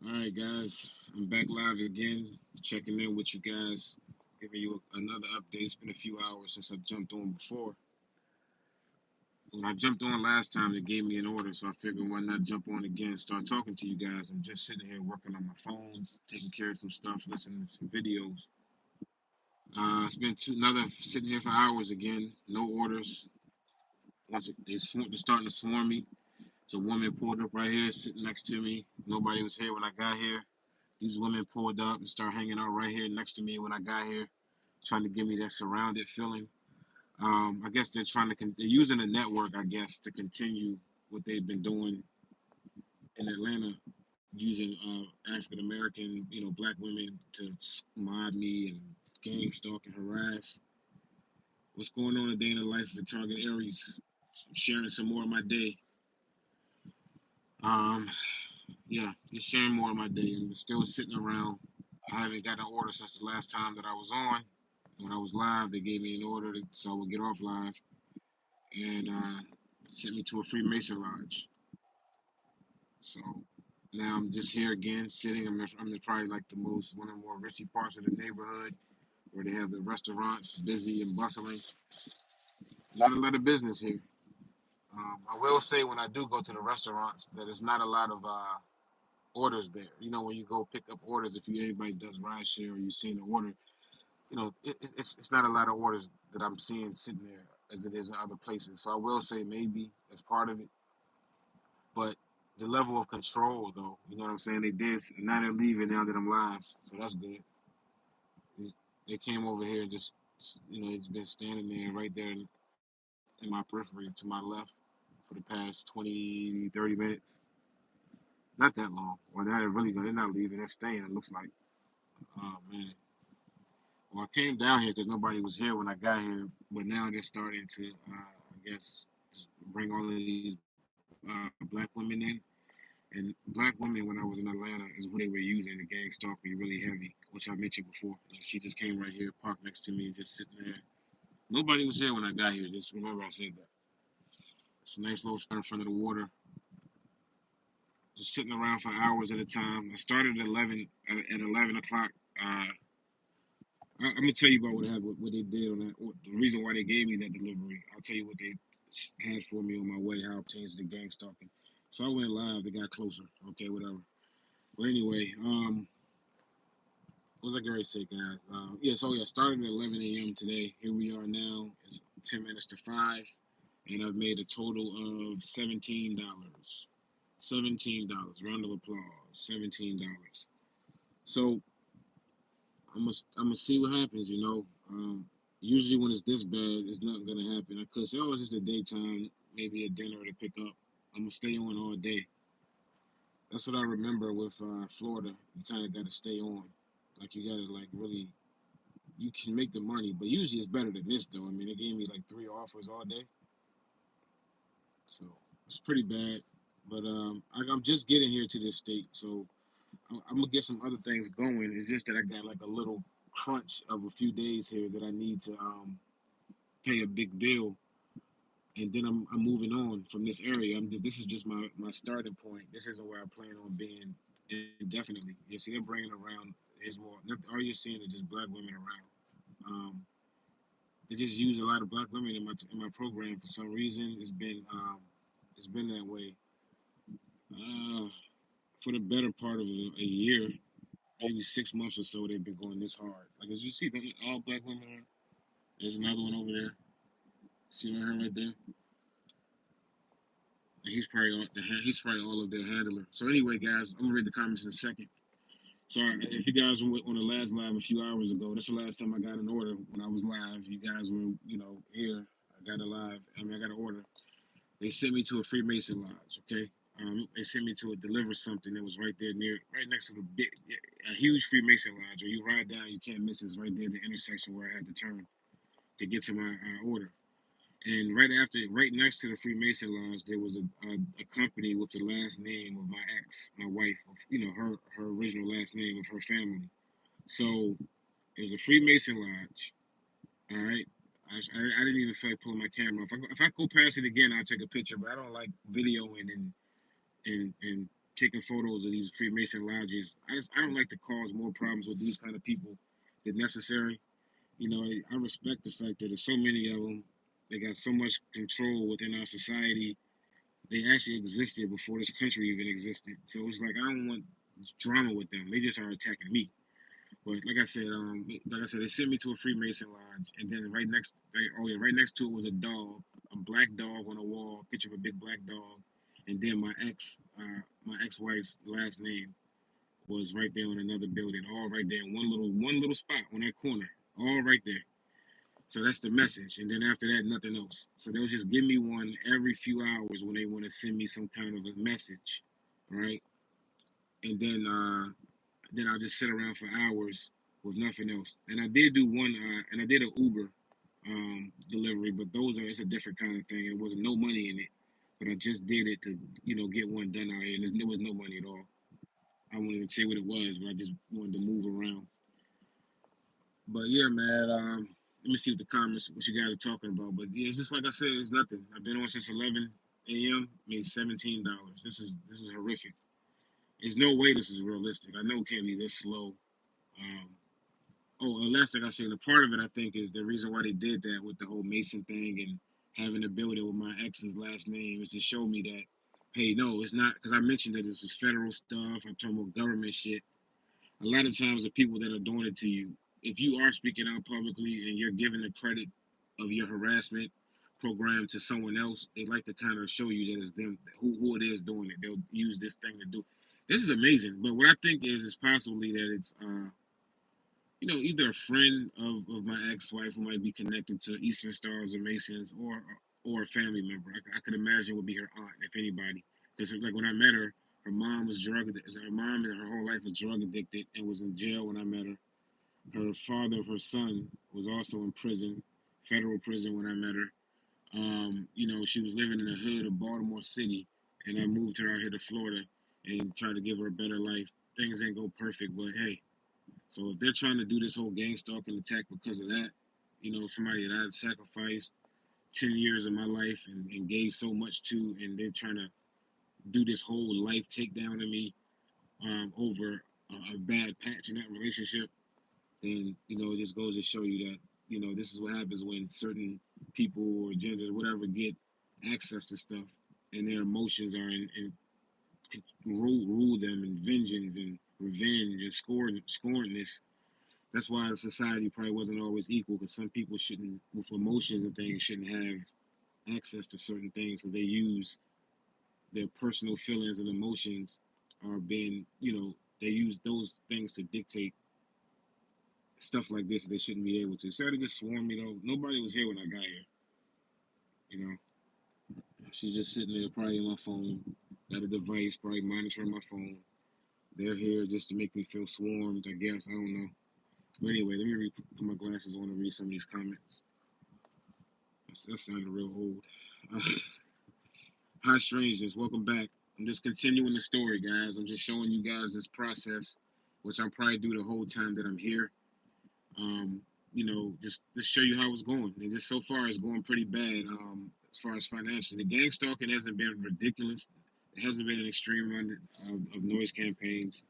All right, guys, I'm back live again, checking in with you guys, giving you another update. It's been a few hours since I jumped on before. When I jumped on last time, they gave me an order, so I figured why not jump on again, start talking to you guys. I'm just sitting here working on my phone, taking care of some stuff, listening to some videos. It's been another sitting here for hours again, no orders. They're starting to swarm me. So a woman pulled up right here, sitting next to me. Nobody was here when I got here. These women pulled up and started hanging out right here next to me when I got here, trying to give me that surrounded feeling. I guess they're they're using the network, I guess, to continue what they've been doing in Atlanta, using African American, black women to mod me and gang stalk and harass. What's going on today in the life of Target Aries? I'm sharing some more of my day. Um, yeah, just sharing more of my day. I'm still sitting around. I haven't got an order since the last time that I was on. When I was live, they gave me an order so I would get off live and sent me to a Freemason lodge. So now I'm just here again, sitting. I'm in probably like one of the more risky parts of the neighborhood where they have the restaurants busy and bustling. Not a lot of business here. I will say when I do go to the restaurants that it's not a lot of orders there. When you go pick up orders, if anybody does ride share or you seen an order, it's not a lot of orders that I'm seeing sitting there as it is in other places. So I will say maybe that's part of it, but the level of control, though, you know what I'm saying? They did, and now they're leaving now that I'm live, so that's good. They came over here and just, it's been standing there right there in my periphery to my left for the past 20, 30 minutes. Not that long. Well, now they're really good. They're not leaving. They're staying. It looks like. Oh man. Well, I came down here because nobody was here when I got here, but now they're starting to, I guess, bring all of these black women in. And black women, when I was in Atlanta, is who they were using. The gang stalked me really heavy, which I mentioned before. Like, she just came right here, parked next to me, and just sitting there. Nobody was here when I got here. Just remember I said that. It's a nice little spot in front of the water. Just sitting around for hours at a time. I started at 11 o'clock. I'm gonna tell you about what they did on that. The reason why they gave me that delivery. I'll tell you what they had for me on my way. How it changed the gang stalking. So I went live. They got closer. Okay, whatever. But anyway, what was I going to say, guys? Started at 11 a.m. today. Here we are now. It's 10 minutes to 5, and I've made a total of $17. $17. Round of applause. $17. So I'm gonna see what happens. Usually when it's this bad, it's not gonna happen. I could say, oh, it's just a daytime, maybe a dinner to pick up. I'm gonna stay on all day. That's what I remember with Florida. You kind of got to stay on. Like you got to like really. You can make the money, but usually it's better than this though. I mean, they gave me like 3 offers all day, so it's pretty bad. But I'm just getting here to this state, so I'm gonna get some other things going. It's just that I got like a little crunch of a few days here that I need to pay a big bill, and then I'm moving on from this area. This is just my starting point. This isn't where I plan on being indefinitely. You see, they're bringing around is more. All you're seeing is just black women around. They just use a lot of black women in my program for some reason. It's been that way for the better part of a year, maybe 6 months or so. They've been going this hard. Like as you see, all black women are. There's another one over there. See her right there. And he's probably all of their handler. So anyway, guys, I'm gonna read the comments in a second. Sorry, if you guys were on the last live a few hours ago, that's the last time I got an order when I was live. You guys were, here. I got I got an order. They sent me to a Freemason lodge. Okay, they sent me to deliver something that was right there right next to a huge Freemason lodge. Where you ride down, you can't miss it. It's right there at the intersection where I had to turn to get to my order. And right next to the Freemason lodge, there was a company with the last name of my ex, my wife. Her original last name of her family. So it was a Freemason lodge. All right. I didn't even feel like pulling my camera. If I go past it again, I'll take a picture. But I don't like videoing and taking photos of these Freemason lodges. I don't like to cause more problems with these kind of people than necessary. You know, I respect the fact that there's so many of them. They got so much control within our society. They actually existed before this country even existed. So it's like I don't want drama with them. They just are attacking me. But like I said, they sent me to a Freemason lodge, and then right next to it was a dog, a black dog on a wall, picture of a big black dog, and then my ex-wife's last name was right there on another building, all right there in one little spot on that corner, all right there. So that's the message, and then after that, nothing else. So they'll just give me one every few hours when they want to send me some kind of a message, right? And then I'll just sit around for hours with nothing else. And I did do one, and I did an Uber delivery, but it's a different kind of thing. It wasn't no money in it, but I just did it to get one done out here, and there was no money at all. I won't even say what it was, but I just wanted to move around. But yeah, man. Let me see what the comments, what you guys are talking about. But yeah, it's just like I said, it's nothing. I've been on since 11 a.m. Made $17. This is horrific. There's no way this is realistic. I know it can't be this slow. Um, Oh, and last thing I say, the part of it I think is the reason why they did that with the whole Mason thing and having a building with my ex's last name is to show me that, hey, no, it's not because I mentioned that this is federal stuff. I'm talking about government shit. A lot of times, the people that are doing it to you, if you are speaking out publicly and you're giving the credit of your harassment program to someone else, they like to kind of show you that it's them who it is doing it. They'll use this thing to do. This is amazing, but what I think is possibly that it's either a friend of my ex-wife who might be connected to Eastern Stars or Masons, or a family member. I could imagine would be her aunt, if anybody. Because like when I met her, her mom was drug addicted. Her mom and her whole life was drug addicted and was in jail when I met her. Her father of her son was also in prison, federal prison when I met her. She was living in the hood of Baltimore City, and I moved her out here to Florida and tried to give her a better life. Things ain't go perfect, but hey, so if they're trying to do this whole gang stalking attack because of that, somebody that I had sacrificed 10 years of my life and gave so much to, and they're trying to do this whole life takedown of me over a bad patch in that relationship, then, it just goes to show you that, this is what happens when certain people or gender, whatever, get access to stuff and their emotions are in rule them and vengeance and revenge and scornness. That's why the society probably wasn't always equal because some people shouldn't, with emotions and things, shouldn't have access to certain things because they use their personal feelings and emotions are being, they use those things to dictate stuff like this that they shouldn't be able to. So they just swarmed me though. Nobody was here when I got here. You know, she's just sitting there probably on my phone, got a device, probably monitoring my phone. They're here just to make me feel swarmed, I guess. I don't know. But anyway, let me put my glasses on and read some of these comments. That sounded real old. Hi, strangers. Welcome back. I'm just continuing the story, guys. I'm just showing you guys this process, which I'll probably do the whole time that I'm here. Just to show you how it's going. And just so far, it's going pretty bad as far as financially. The gang stalking hasn't been ridiculous. It hasn't been an extreme run of noise campaigns.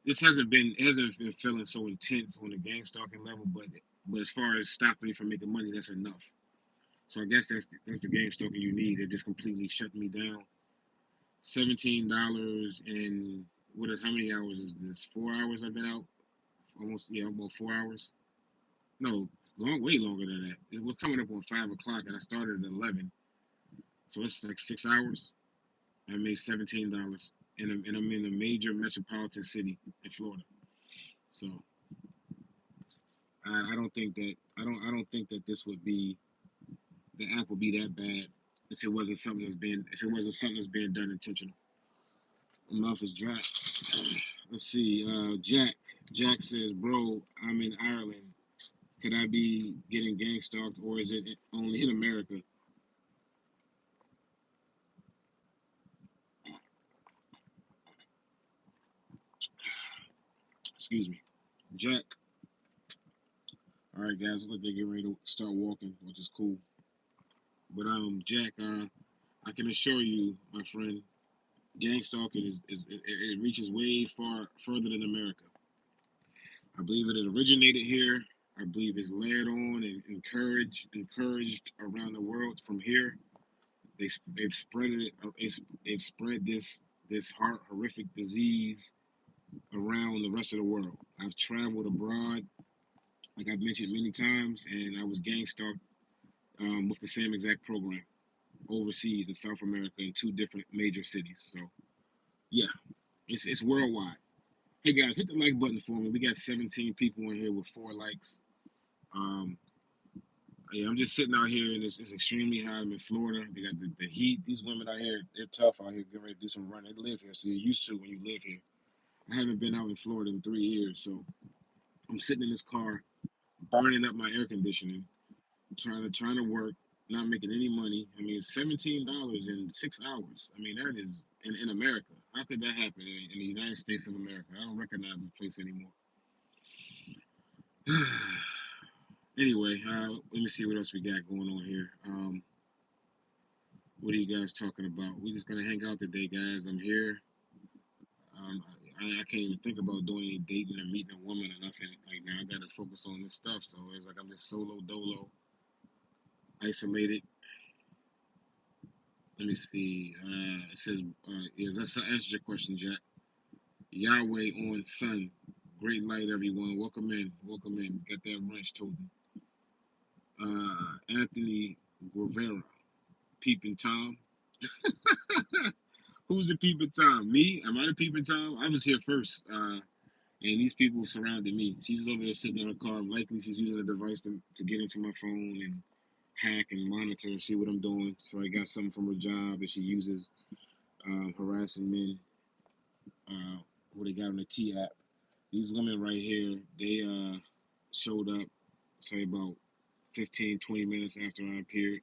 It hasn't been feeling so intense on the gang stalking level, but as far as stopping me from making money, that's enough. So I guess that's the gang stalking you need. It just completely shut me down. $17 and how many hours is this? 4 hours I've been out. Almost, yeah, about 4 hours. No, way longer than that. We're coming up on 5 o'clock, and I started at 11, so it's like 6 hours. I made $17, and I'm in a major metropolitan city in Florida. So I don't think that I don't think that the app would be that bad if it wasn't something that's being done intentional. My mouth is dry. Let's see. Jack. Jack says, "Bro, I'm in Ireland. Could I be getting gang stalked, or is it only in America?" Excuse me, Jack. All right, guys. Look, they get ready to start walking, which is cool. But Jack, I can assure you, my friend, Gang stalking it reaches way further than America. I believe it originated here. I believe it's led on and encouraged around the world from here. They've spread it. They've spread this horrific disease around the rest of the world. I've traveled abroad, like I've mentioned many times, and I was gang stalked with the same exact program overseas in South America in two different major cities. So yeah, it's worldwide. Hey guys, hit the like button for me. We got 17 people in here with 4 likes. Um, yeah, I'm just sitting out here and it's extremely hot. I'm in Florida. They got the heat. These women out here, they're tough out here, getting ready to do some running. They live here, so you're used to when you live here. I haven't been out in Florida in 3 years, so I'm sitting in this car, burning up my air conditioning, trying to work, not making any money. I mean, $17 in 6 hours. I mean, that is in America. How could that happen in the United States of America? I don't recognize this place anymore. Anyway, let me see what else we got going on here. What are you guys talking about? We're just gonna hang out today, guys. I'm here. I can't even think about doing any dating or meeting a woman or nothing like now. I gotta focus on this stuff. So it's like I'm just solo dolo, isolated. Let me see. It says, yeah, that's answer your question, Jack. Yahweh on sun. Great light, everyone. Welcome in. Welcome in. Got that ranch token. Anthony Guevara. Peeping Tom. Who's the peeping Tom? Me? Am I the peeping Tom? I was here first. And these people surrounded me. She's over there sitting in her car. Likely she's using a device to get into my phone and hack and monitor and see what I'm doing. So I got something from her job that she uses harassing men who they got on the T app. These women right here, they showed up, say about 15, 20 minutes after I appeared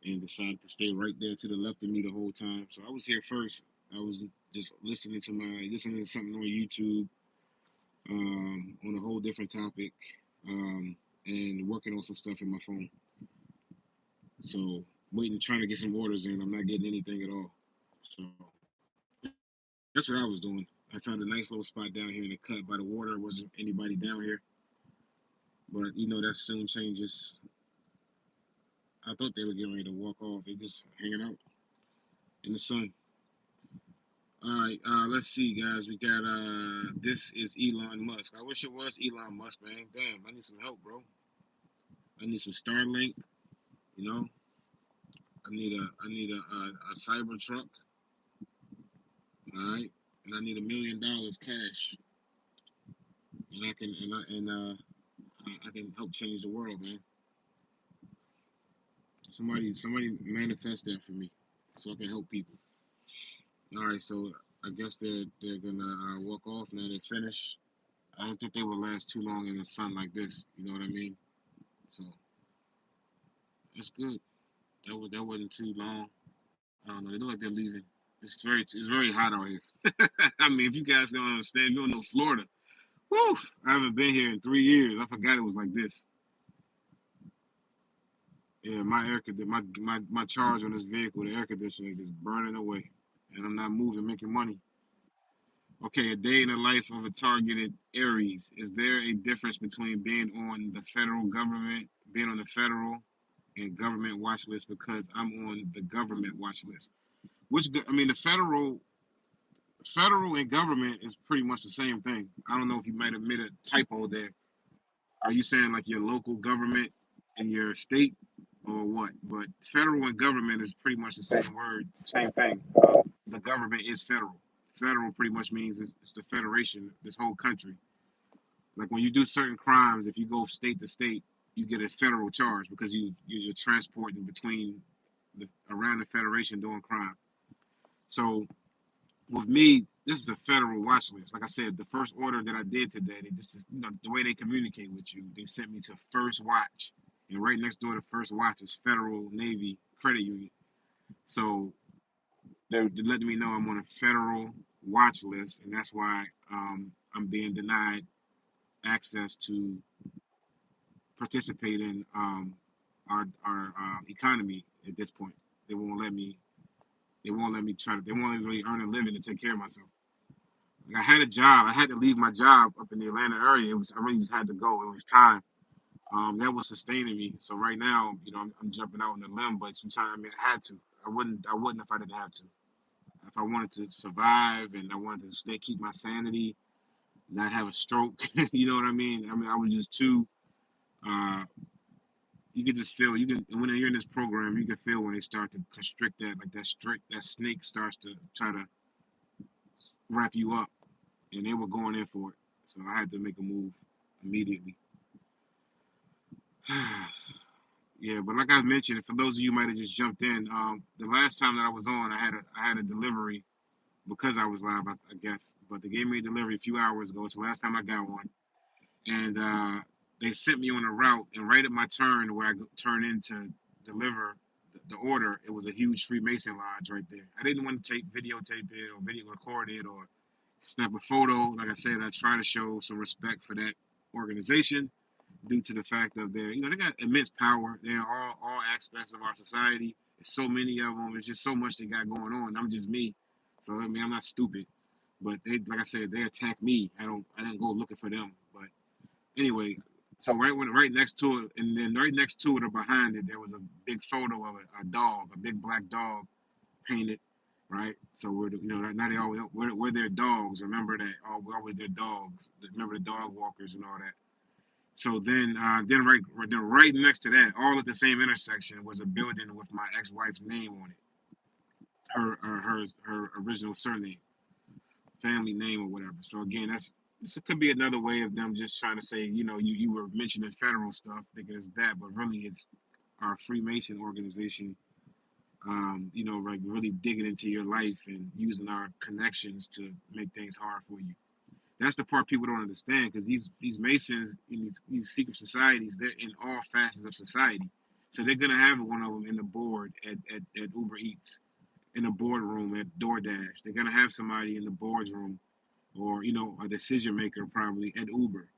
and decided to stay right there to the left of me the whole time. So I was here first. I was just listening to something on YouTube on a whole different topic and working on some stuff in my phone. So trying to get some orders in. I'm not getting anything at all. So that's what I was doing. I found a nice little spot down here in the cut by the water. Wasn't anybody down here, but that soon changes. I thought they were getting ready to walk off. They just hanging out in the sun. All right, let's see, guys. We got this is Elon Musk. I wish it was Elon Musk, man. Damn, I need some help, bro. I need some Starlink. You know, I need a cyber truck. All right, and I need $1 million cash, and I can help change the world, man. Somebody manifest that for me, so I can help people. All right, so I guess they're gonna walk off now. They're finished. I don't think they will last too long in the sun like this. You know what I mean? So that's good. That wasn't too long. I don't know. They look like they're leaving. It's very hot out here. I mean, if you guys don't understand, you don't know Florida. Woo! I haven't been here in 3 years. I forgot it was like this. Yeah, my charge on this vehicle, the air conditioner is burning away, and I'm not moving, making money. Okay, a day in the life of a targeted Aries. Is there a difference between being on the federal and government watch list? Because I'm on the government watch list. I mean, the federal and government is pretty much the same thing. I don't know if you might have made a typo there. Are you saying like your local government in your state or what? But federal and government is pretty much the same word, same thing. The government is federal. Federal pretty much means it's the federation, this whole country. Like when you do certain crimes, if you go state to state, you get a federal charge because you're transporting around the federation doing crime. So with me, this is a federal watch list. Like I said, the first order that I did today, this is the way they communicate with you. They sent me to First Watch, and right next door to First Watch is Federal Navy Credit Union. So they're letting me know I'm on a federal watch list, and that's why I'm being denied access to participate in our economy at this point. They won't let me. They won't let me try to. They won't let me really earn a living to take care of myself. Like I had a job. I had to leave my job up in the Atlanta area. It was I really just had to go. It was time. That was sustaining me. So right now, I'm jumping out on the limb, but sometimes I mean I had to. I wouldn't if I didn't have to. If I wanted to survive and I wanted to stay keep my sanity, not have a stroke, you know what I mean? I mean I was just too. Uh, you can just feel you can when you're in this program, you can feel when they start to constrict that like that snake starts to try to wrap you up, and they were going in for it. So I had to make a move immediately. Yeah, but like I mentioned, for those of you who might have just jumped in, the last time that I was on, I had a delivery because I was live, I guess. But they gave me a delivery a few hours ago. It's the last time I got one, and they sent me on a route. And right at my turn, where I turn in to deliver the order, it was a huge Freemason lodge right there. I didn't want to videotape it or video record it or snap a photo. Like I said, I try to show some respect for that organization due to the fact of they got immense power. They're in all aspects of our society. There's so many of them. There's just so much they got going on. I'm just me, so I mean I'm not stupid. But they, like I said, they attack me. I didn't go looking for them. But anyway, so right next to it, and then right next to it or behind it, there was a big photo of a dog, a big black dog painted. Right, so now they always we're their dogs. Remember that? Oh, we're always their dogs. Remember the dog walkers and all that. So then right next to that, all at the same intersection, was a building with my ex-wife's name on it, her original surname, family name or whatever. So again, this could be another way of them just trying to say, you were mentioning federal stuff, thinking it's that, but really it's our Freemason organization. Like really digging into your life and using our connections to make things hard for you. That's the part people don't understand because these Masons in these secret societies, they're in all facets of society. So they're gonna have one of them in the board at Uber Eats, in the boardroom at DoorDash. They're gonna have somebody in the boardroom or a decision maker probably at Uber.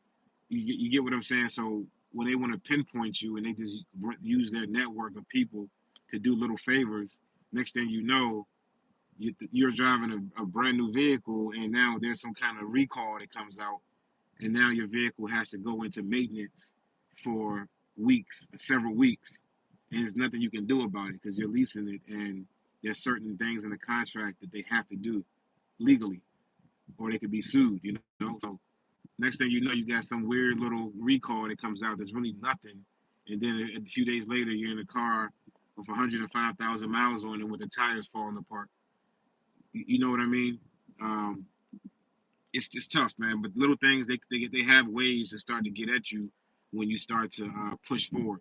You get what I'm saying? So when they want to pinpoint you and they just use their network of people to do little favors, next thing you know, you're driving a brand new vehicle and now there's some kind of recall that comes out and now your vehicle has to go into maintenance for weeks, several weeks, and there's nothing you can do about it because you're leasing it, and there's certain things in the contract that they have to do legally, or they could be sued. So next thing you know, you got some weird little recall that comes out that's really nothing, and then a few days later, you're in a car with 105,000 miles on it with the tires falling apart. You know what I mean? Um, it's tough, man. But little things they have ways to start to get at you when you start to push forward.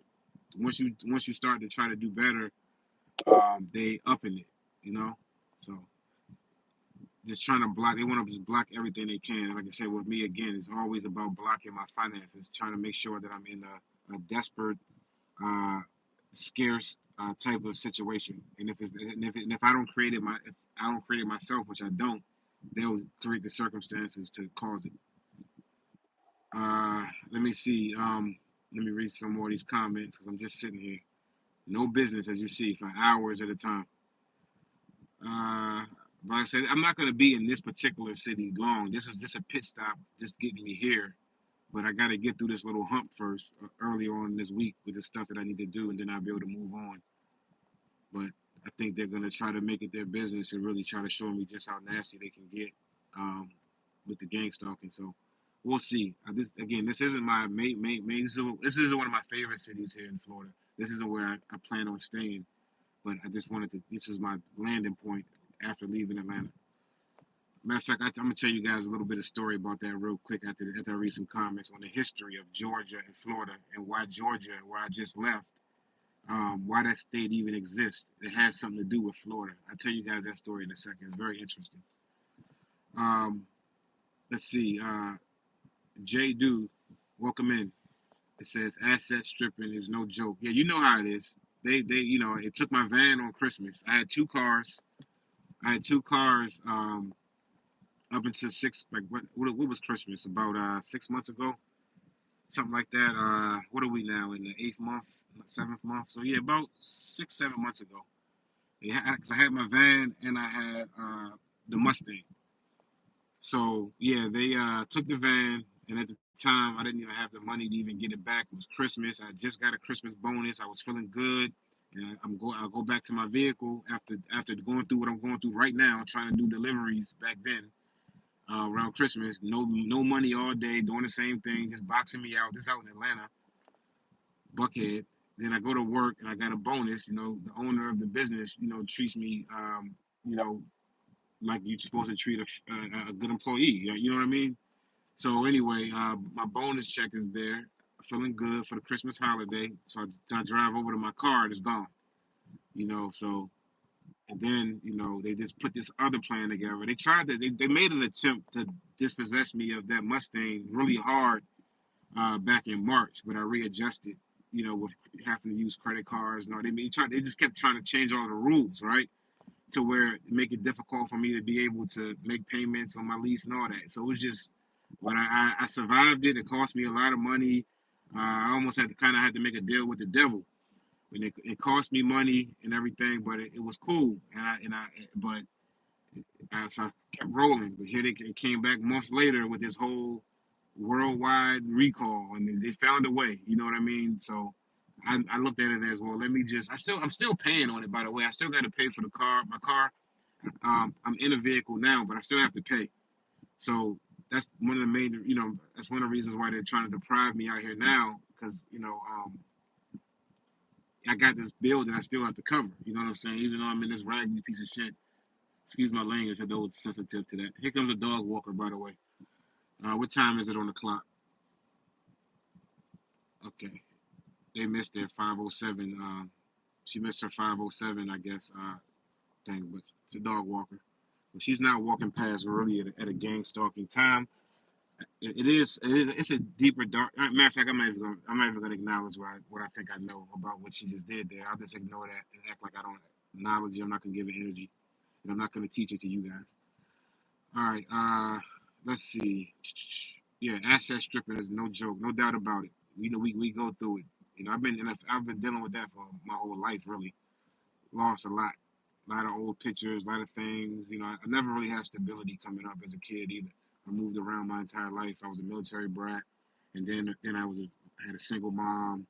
Once you start to try to do better, they up in it, you know. So just trying to block. They want to just block everything they can. Like I said, with me again, it's always about blocking my finances, trying to make sure that I'm in a desperate, uh, scarce type of situation. And if I don't create it if I don't create it myself, which I don't, they'll create the circumstances to cause it. Let me see. Let me read some more of these comments because I'm just sitting here. No business, as you see, for hours at a time. Uh, but like I said, I'm not going to be in this particular city long. This is just a pit stop, just getting me here. But I got to get through this little hump first, early on this week with the stuff that I need to do, and then I'll be able to move on. But I think they're going to try to make it their business and really try to show me just how nasty they can get um, with the gang stalking. So we'll see. This isn't my main. This isn't one of my favorite cities here in Florida. This isn't where I plan on staying. But I just wanted to. This is my landing point after leaving Atlanta. Matter of fact, I'm gonna tell you guys a little bit of story about that real quick after I read some comments on the history of Georgia and Florida and why Georgia, where I just left, why that state even exists. It has something to do with Florida. I'll tell you guys that story in a second. It's very interesting. Um, let's see. Jay Do, welcome in. It says asset stripping is no joke. Yeah, you know how it is. It took my van on Christmas. I had two cars. Up until like what was Christmas? About 6 months ago, something like that. What are we now in the 8th month, 7th month? So yeah, about 6, 7 months ago. Cause I had my van and I had the Mustang. So yeah, they took the van, and at the time I didn't even have the money to even get it back. It was Christmas. I just got a Christmas bonus. I was feeling good, and I'll go back to my vehicle after going through what I'm going through right now, trying to do deliveries back then around Christmas. No money all day, doing the same thing, just boxing me out. This out in Atlanta, Buckhead. Then I go to work and I got a bonus. You know, the owner of the business, you know, treats me, you know, like you're supposed to treat a good employee. You know what I mean? So anyway, my bonus check is there. Feeling good for the Christmas holiday. So I drive over to my car and it's gone. You know, so and then you know they just put this other plan together. They tried to they made an attempt to dispossess me of that Mustang really hard back in March, but I readjusted. You know, with having to use credit cards. No, they just kept trying to change all the rules, right? To where it make it difficult for me to be able to make payments on my lease and all that. So it was just, but I survived it. It cost me a lot of money. I almost had to kind of had to make a deal with the devil. And it cost me money and everything, but it was cool. But so I kept rolling. But here it came back months later with this whole worldwide recall, and they found a way. You know what I mean? So I looked at it as well. Let me just. I'm still paying on it. By the way, I still got to pay for the car. My car. I'm in a vehicle now, but I still have to pay. So that's one of the major. You know, that's one of the reasons why they're trying to deprive me out here now, because you know, I got this bill that I still have to cover. You know what I'm saying? Even though I'm in this raggedy piece of shit. Excuse my language. I know it's sensitive to that. Here comes a dog walker, by the way. What time is it on the clock? Okay. They missed their 5:07. She missed her 5:07, I guess. Thing, but it's a dog walker. But she's not walking past early at a gang stalking time. It's a deeper dark. Matter of fact, I'm not even gonna acknowledge what I think I know about what she just did there. I'll just ignore that and act like I don't acknowledge it. I'm not gonna give it energy, and I'm not gonna teach it to you guys. All right. Let's see. Yeah, asset stripping is no joke, no doubt about it. You know, we go through it. You know, I've been dealing with that for my whole life, really. Lost a lot of old pictures, a lot of things. You know, I never really had stability coming up as a kid either. I moved around my entire life. I was a military brat, and then I had a single mom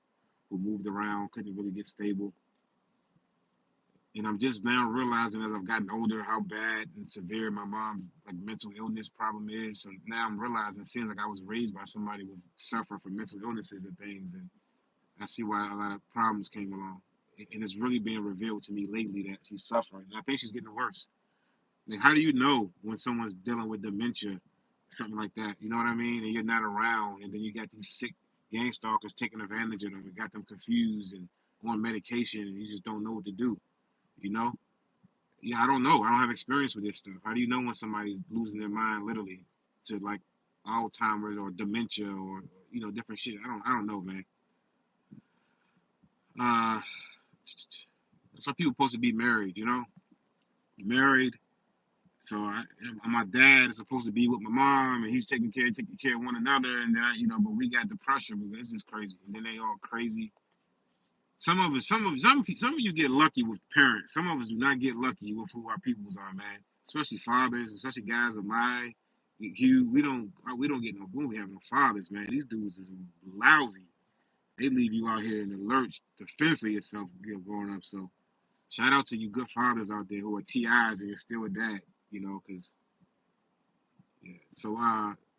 who moved around, couldn't really get stable. And I'm just now realizing as I've gotten older how bad and severe my mom's like mental illness problem is. So now I'm realizing it seems like I was raised by somebody who suffered from mental illnesses and things, and I see why a lot of problems came along. And it's really being revealed to me lately that she's suffering. And I think she's getting worse. Like, how do you know when someone's dealing with dementia, something like that? You know what I mean? And you're not around, and then you got these sick gang stalkers taking advantage of them and got them confused and on medication, and you just don't know what to do. You know? Yeah, I don't know. I don't have experience with this stuff. How do you know when somebody's losing their mind literally to like Alzheimer's or dementia or different shit? I don't know, man. Uh, some people supposed to be married, married. So my dad is supposed to be with my mom, and he's taking care of one another, and then but we got the pressure because it's just crazy. And then they all crazy. Some of you get lucky with parents. Some of us do not get lucky with who our peoples are, man. Especially fathers, especially guys of my hue. We don't get no. We don't have no fathers, man. These dudes is lousy. They leave you out here in the lurch to fend for yourself, growing up. So shout out to you good fathers out there who are TIs and you're still a dad, because yeah. So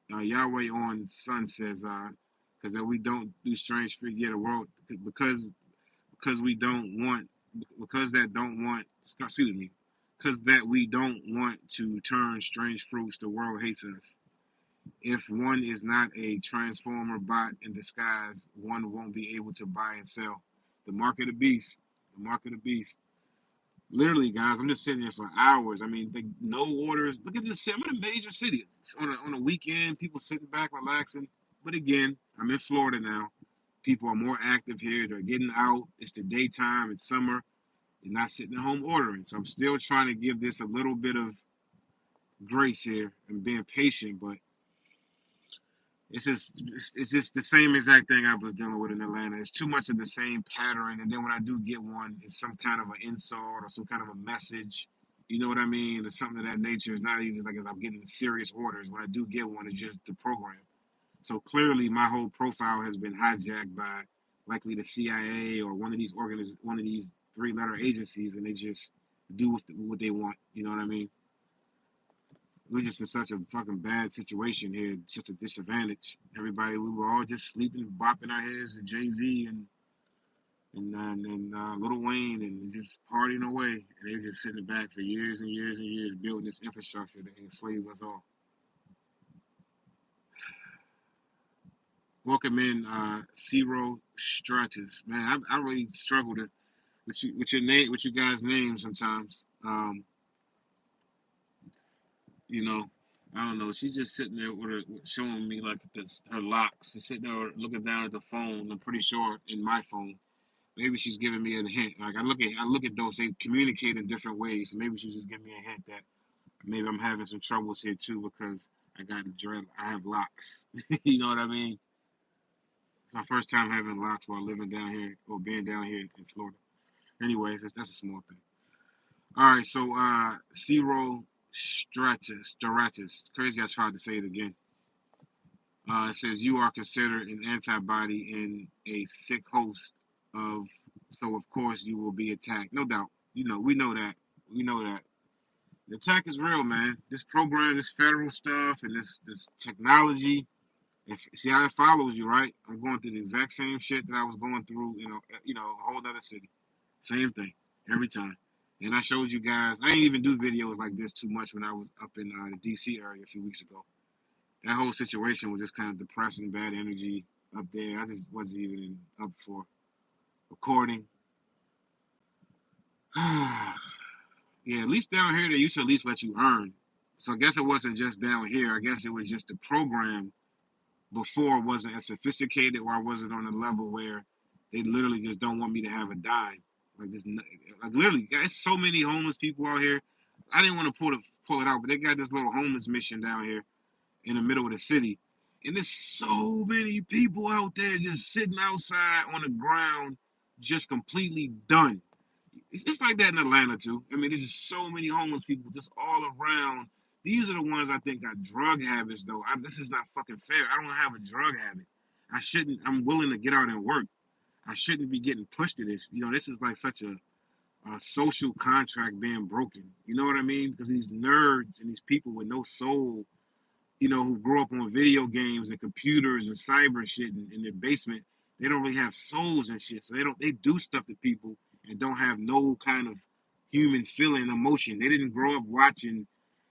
Yahweh on Sun says because that we don't do strange fruit yet the world because we don't want because that don't want excuse me because that we don't want to turn strange fruits the world hates us. If one is not a transformer bot in disguise, one won't be able to buy and sell. The mark of the beast. The mark of the beast. Literally, guys, I'm just sitting there for hours. I mean, no orders. Look at this. I'm in a major city. It's on a weekend, people sitting back, relaxing. But again, I'm in Florida now. People are more active here. They're getting out. It's the daytime. It's summer. They're not sitting at home ordering. So I'm still trying to give this a little bit of grace here and being patient. But It's just the same exact thing I was dealing with in Atlanta. It's too much of the same pattern, and then when I do get one, it's some kind of an insult or some kind of a message. You know what I mean? Or something of that nature. It's not even like as I'm getting serious orders. When I do get one, it's just the program. So clearly, my whole profile has been hijacked by likely the CIA or one of these three-letter agencies, and they just do what they want. You know what I mean? We're just in such a fucking bad situation here, such a disadvantage. Everybody, we were all just sleeping, bopping our heads to Jay Z and Lil Wayne and just partying away, and they were just sitting back for years and years and years building this infrastructure to enslave us all. Welcome in, Zero Stratus. Man, I really struggle to with your name, with you guys' names sometimes. You know, I don't know. She's just sitting there with her, showing me like this, her locks. She's sitting there looking down at the phone. I'm pretty sure in my phone. Maybe she's giving me a hint. Like I look at those. They communicate in different ways. So maybe she's just giving me a hint that maybe I'm having some troubles here too because I have locks. You know what I mean? It's my first time having locks while living down here or being down here in Florida. Anyways, that's a small thing. All right, so Zero Stratus. Crazy, I tried to say it again. It says you are considered an antibody in a sick host of, so of course you will be attacked. No doubt. We know that. We know that. The attack is real, man. This program, this federal stuff, and this technology. See how it follows you, right? I'm going through the exact same shit that I was going through, a whole other city. Same thing every time. And I showed you guys. I didn't even do videos like this too much when I was up in the D.C. area a few weeks ago. That whole situation was just kind of depressing, bad energy up there. I just wasn't even up for recording. Yeah, at least down here they used to at least let you earn. So I guess it wasn't just down here. I guess it was just the program before wasn't as sophisticated, or I wasn't on a level where they literally just don't want me to have a dime. Like this, like literally, there's so many homeless people out here. I didn't want to pull it out, but they got this little homeless mission down here in the middle of the city. And there's so many people out there just sitting outside on the ground, just completely done. It's like that in Atlanta too. I mean, there's just so many homeless people just all around. These are the ones I think got drug habits though. This is not fucking fair. I don't have a drug habit. I shouldn't. I'm willing to get out and work. I shouldn't be getting pushed to this. This is like such a social contract being broken. You know what I mean? Because these nerds and these people with no soul, who grow up on video games and computers and cyber shit in their basement, they don't really have souls and shit. So they do stuff to people and don't have no kind of human feeling, emotion. They didn't grow up watching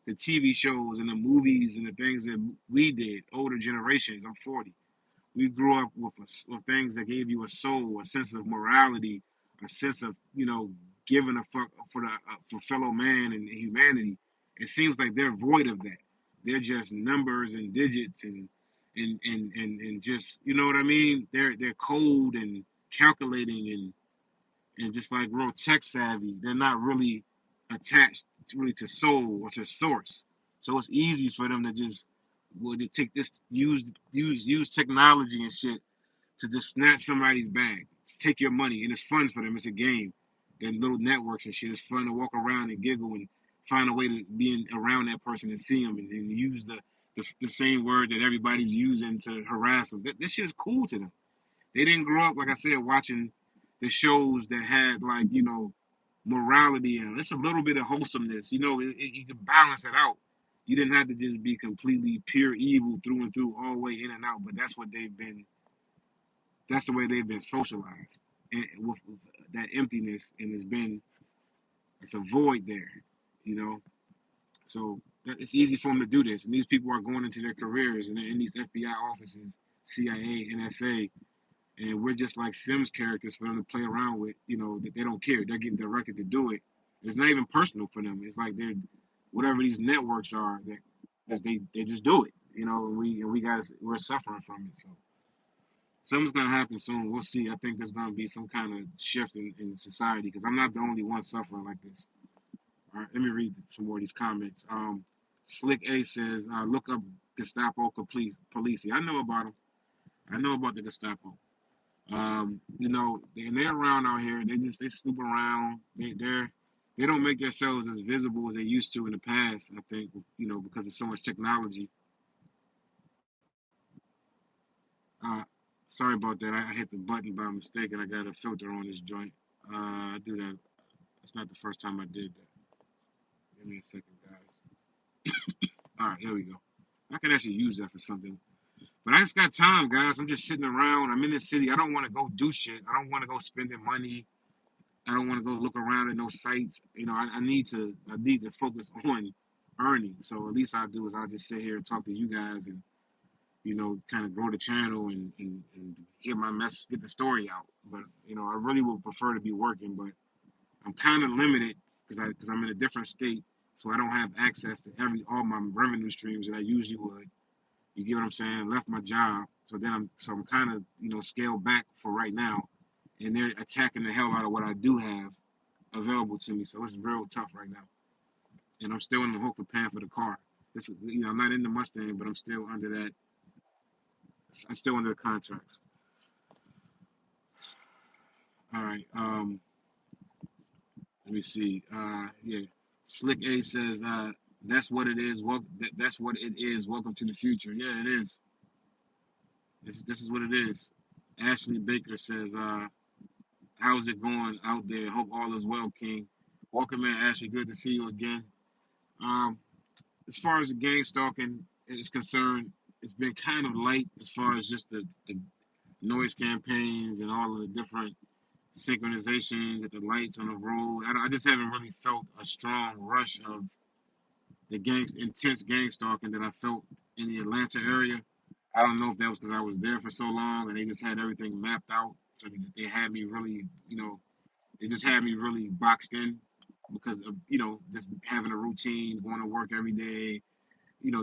the TV shows and the movies and the things that we did, older generations. I'm 40. We grew up with things that gave you a soul, a sense of morality, a sense of giving a fuck for fellow man and humanity. It seems like they're void of that. They're just numbers and digits and just what I mean. They're cold and calculating and just like real tech savvy. They're not really attached really to soul or to source. So it's easy for them to just they take this use technology and shit to just snatch somebody's bag, to take your money, and it's fun for them. It's a game. And little networks and shit. It's fun to walk around and giggle and find a way to be around that person and see them and use the same word that everybody's using to harass them. This shit is cool to them. They didn't grow up, like I said, watching the shows that had like morality and it's a little bit of wholesomeness. You could balance it out. You didn't have to just be completely pure evil through and through, all the way in and out. But that's what they've been. That's the way they've been socialized, and with that emptiness, and it's a void there, you know. So it's easy for them to do this, and these people are going into their careers and in these FBI offices, CIA, NSA, and we're just like Sims characters for them to play around with. That they don't care. They're getting directed to do it. It's not even personal for them. It's like they're whatever these networks are that they just do it. We're suffering from it. So something's gonna happen soon. We'll see. I think there's gonna be some kind of shift in society because I'm not the only one suffering like this. All right, let me read some more of these comments. Slick A says, look up Gestapo police. I know about them. I know about the Gestapo. They're around out here. They snoop around. They don't make themselves as visible as they used to in the past. I think because of so much technology. Uh, Sorry about that. I hit the button by mistake and I got a filter on this joint. I do that. It's not the first time I did that. Give me a second, guys. All right, here we go. I could actually use that for something. But I just got time, guys. I'm just sitting around. I'm in the city. I don't want to go do shit. I don't want to go spending money. I don't want to go look around at no sites. I need to focus on earning. So at least I do is I just sit here and talk to you guys and kind of grow the channel and get my message, get the story out. But I really would prefer to be working, but I'm kind of limited because I'm in a different state, so I don't have access to all my revenue streams that I usually would. You get what I'm saying? Left my job, so I'm kind of scaled back for right now, and they're attacking the hell out of what I do have available to me. So it's real tough right now, and I'm still in the hook for paying for the car. I'm not in the Mustang, but I'm still under that. I'm still under the contract. All right. Let me see. Yeah. Slick A says, "That's what it is. That's what it is. Welcome to the future." Yeah, it is. This is what it is. Ashley Baker says, "How's it going out there? Hope all is well, King." Welcome in, Ashley. Good to see you again. Um, as far as the gang stalking is concerned, it's been kind of light as far as just the noise campaigns and all of the different synchronizations at the lights on the road. I just haven't really felt a strong rush of the intense gang stalking that I felt in the Atlanta area. I don't know if that was because I was there for so long and they just had everything mapped out. So they had me really, they just had me really boxed in because of, just having a routine, going to work every day,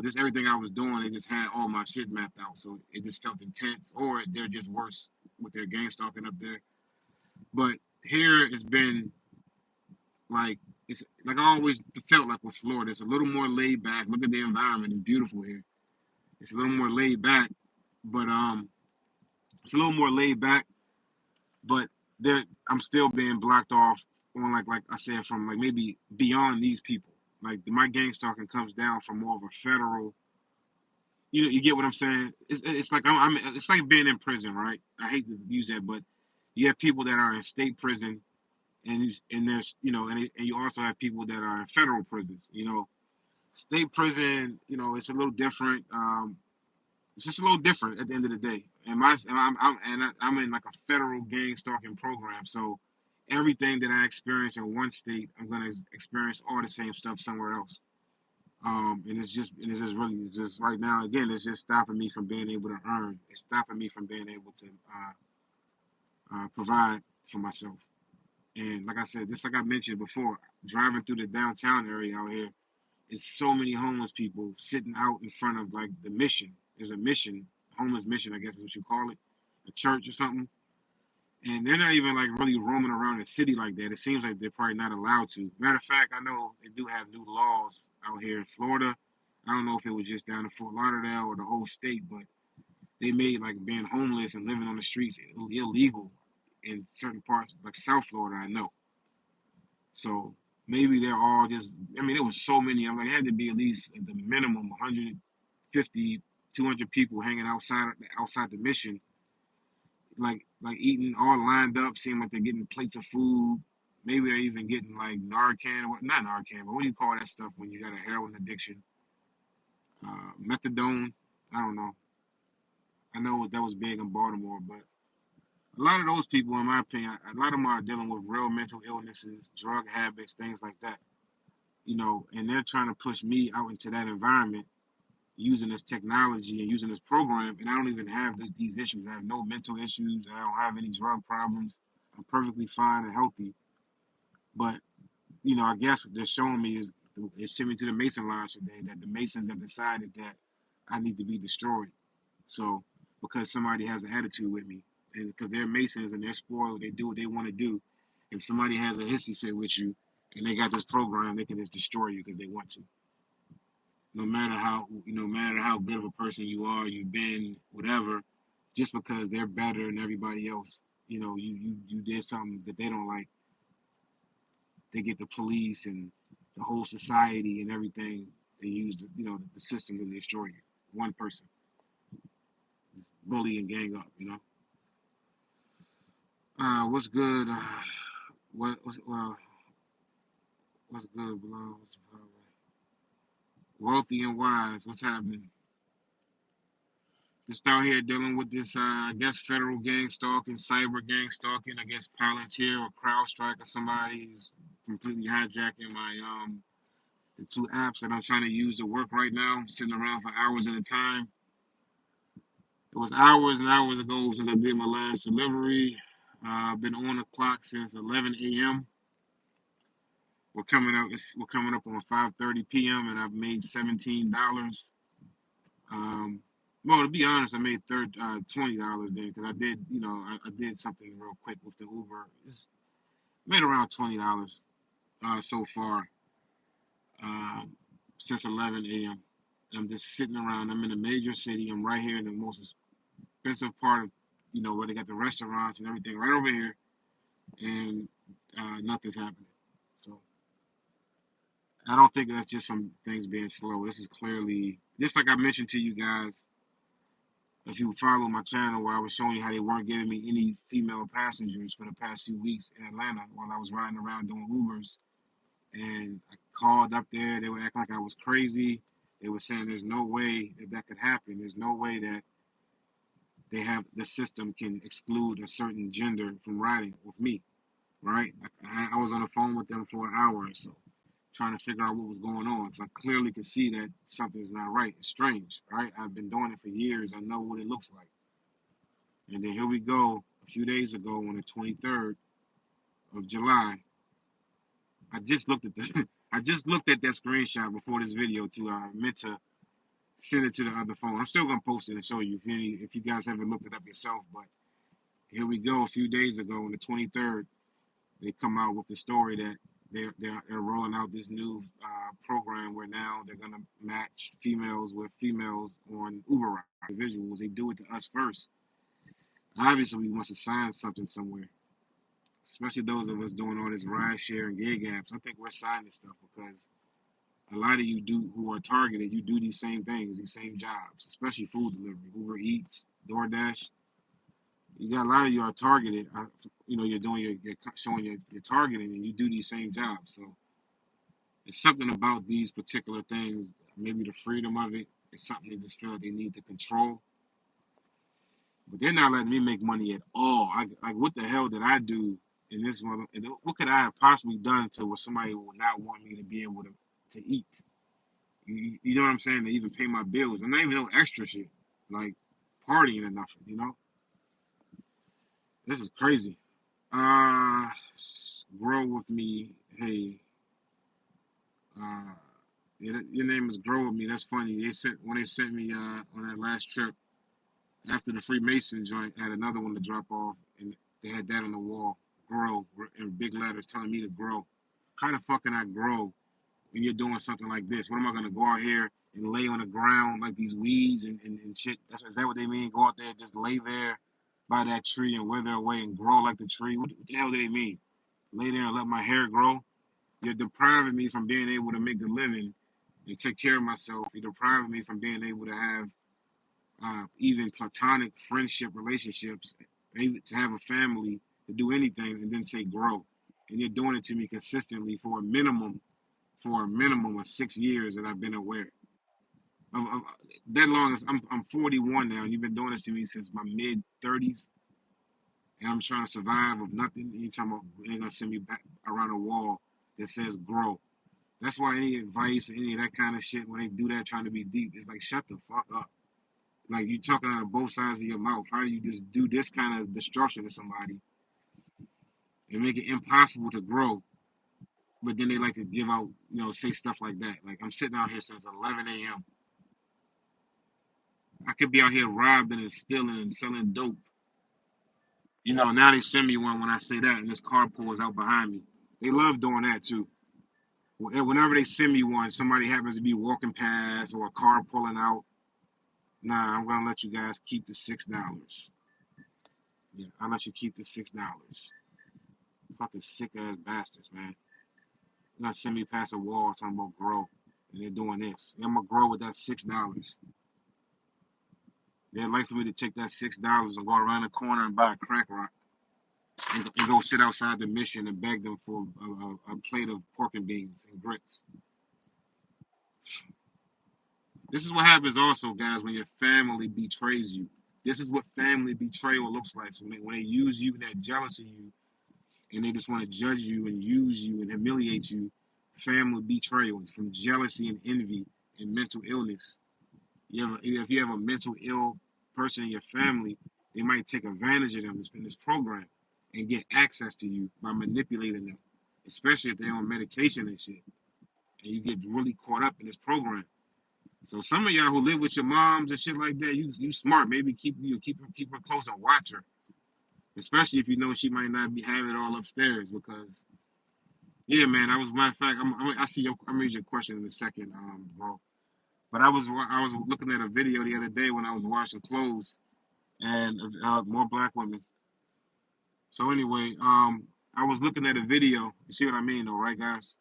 just everything I was doing, they just had all my shit mapped out. So it just felt intense, or they're just worse with their gang stalking up there. But here it's been like it's like I always felt like with Florida. It's a little more laid back. Look at the environment; it's beautiful here. It's a little more laid back, but it's a little more laid back. But there, I'm still being blocked off on like I said from like maybe beyond these people. Like my gang stalking comes down from more of a federal. You get what I'm saying? It's like it's like being in prison, right? I hate to use that, but you have people that are in state prison and there's and you also have people that are in federal prisons. State prison, it's a little different. It's just a little different at the end of the day. I'm in like a federal gang stalking program, so everything that I experience in one state, I'm gonna experience all the same stuff somewhere else. It's just right now again, it's just stopping me from being able to earn. It's stopping me from being able to provide for myself. And like I said, just like I mentioned before, driving through the downtown area out here, it's so many homeless people sitting out in front of like the mission. There's a mission, homeless mission, I guess is what you call it, a church or something. And they're not even like really roaming around the city like that. It seems like they're probably not allowed to. Matter of fact, I know they do have new laws out here in Florida. I don't know if it was just down in Fort Lauderdale or the whole state, but they made like being homeless and living on the streets illegal in certain parts, like South Florida, I know. So maybe they're all just. I mean, there was so many. I'm like, it had to be at least at the minimum 150, 200 people hanging outside the mission, like eating all lined up, seeing like they're getting plates of food. Maybe they're even getting like Narcan, not Narcan, but what do you call that stuff when you got a heroin addiction? Methadone. I don't know. I know that was big in Baltimore, but a lot of those people, in my opinion, a lot of them are dealing with real mental illnesses, drug habits, things like that. And they're trying to push me out into that environment using this technology and using this program, and I don't even have these issues. I have no mental issues. I don't have any drug problems. I'm perfectly fine and healthy. But I guess what they're showing me is they sent me to the Mason Lodge today that the Masons have decided that I need to be destroyed. So because somebody has an attitude with me, and because they're Masons and they're spoiled, they do what they want to do. If somebody has a hissy fit with you and they got this program, they can just destroy you because they want to. no matter how good of a person you are, you've been, whatever, just because they're better than everybody else, you did something that they don't like, they get the police and the whole society and everything. They use the system to destroy you. One person, bully and gang up. What's good? What's good, below? Wealthy and wise. What's happening? Just out here dealing with this, I guess, federal gang stalking, cyber gang stalking. I guess Palantir or CrowdStrike or somebody is completely hijacking my the two apps that I'm trying to use to work right now. I'm sitting around for hours at a time. It was hours and hours ago since I did my last delivery. I've been on the clock since 11 a.m. We're coming up on 5:30 p.m. and I've made $17. Um, well, to be honest, I made $20 then because I did, I did something real quick with the Uber. It's made around $20 so far um, since 11 a.m. I'm just sitting around. I'm in a major city. I'm right here in the most expensive part of, where they got the restaurants and everything right over here, and nothing's happening. So I don't think that's just from things being slow. This is clearly, just like I mentioned to you guys, if you follow my channel where I was showing you how they weren't giving me any female passengers for the past few weeks in Atlanta while I was riding around doing Ubers. And I called up there. They were acting like I was crazy. They were saying there's no way that could happen. There's no way that the system can exclude a certain gender from riding with me, right? I was on the phone with them for an hour or so trying to figure out what was going on because I clearly could see that something's not right. It's strange, right? I've been doing it for years. I know what it looks like. And then here we go. A few days ago, on the 23rd of July, I just looked at the I just looked at that screenshot before this video too. I meant to send it to the other phone. I'm still gonna post it and show you if you guys haven't looked it up yourself. But here we go. A few days ago, on the 23rd, they come out with the story that they're rolling out this new program where now they're gonna match females with females on Uber rides. Individuals, they do it to us first. Obviously, we must have signed something somewhere, especially those of us doing all this ride share and gig apps. I think we're signing stuff because a lot of you do who are targeted, you do these same things, these same jobs, especially food delivery, Uber Eats, DoorDash. You got a lot of you are targeted. You're doing your showing your targeting, and you do these same jobs. So it's something about these particular things. Maybe the freedom of it is something they just feel like they need to control. But they're not letting me make money at all. Like, what the hell did I do in this mother? What could I have possibly done to where somebody would not want me to be able to eat? You know what I'm saying? To even pay my bills. And not even no extra shit. Like partying or nothing, This is crazy. Uh, Grow with me. Hey, uh, your name is Grow with me. That's funny. When they sent me on that last trip after the Freemason joint, I had another one to drop off, and they had that on the wall. Grow in big letters telling me to grow. How the fuck can I grow when you're doing something like this? What am I gonna go out here and lay on the ground like these weeds and shit? Is that what they mean? Go out there, just lay there by that tree and wither away and grow like the tree? What the hell do they mean? Lay there and let my hair grow? You're depriving me from being able to make a living and take care of myself. You're depriving me from being able to have even platonic friendship relationships, able to have a family, to do anything, and then say grow. And you're doing it to me consistently for a minimum of 6 years that I've been aware. Of that long as I'm 41 now, and you've been doing this to me since my mid 30s, and I'm trying to survive with nothing. And you're talking about they're gonna send me back around a wall that says grow. That's why any advice or any of that kind of shit, when they do that trying to be deep, it's like shut the fuck up. Like you talking out of both sides of your mouth. How do you just do this kind of destruction to somebody and make it impossible to grow? But then they like to give out, say stuff like that. Like I'm sitting out here since 11 a.m. I could be out here robbing and stealing and selling dope. Now they send me one when I say that, and this car pulls out behind me. They love doing that too. Whenever they send me one, somebody happens to be walking past or a car pulling out. Nah, I'm gonna let you guys keep the $6. Yeah, I'll let you keep the $6. Fucking sick ass bastards, man. You're gonna send me past a wall talking about grow, and they're doing this. And I'm gonna grow with that $6. They'd like for me to take that $6 and go around the corner and buy a crack rock and go sit outside the mission and beg them for a plate of pork and beans and grits. This is what happens also, guys, when your family betrays you. This is what family betrayal looks like. So when they use you and they're jealous of you and they just want to judge you and use you and humiliate you, family betrayal from jealousy and envy and mental illness. If you have a mental ill person in your family, they might take advantage of them in this program and get access to you by manipulating them, especially if they're on medication and shit. And you get really caught up in this program. So some of y'all who live with your moms and shit like that, you smart. Maybe keep her close and watch her, especially if you know she might not be having it all upstairs. Because yeah, man, matter of fact, I see your I'm read your question in a second, bro. But I was looking at a video the other day when I was washing clothes and more black women. So anyway, I was looking at a video. You see what I mean, though, right, guys?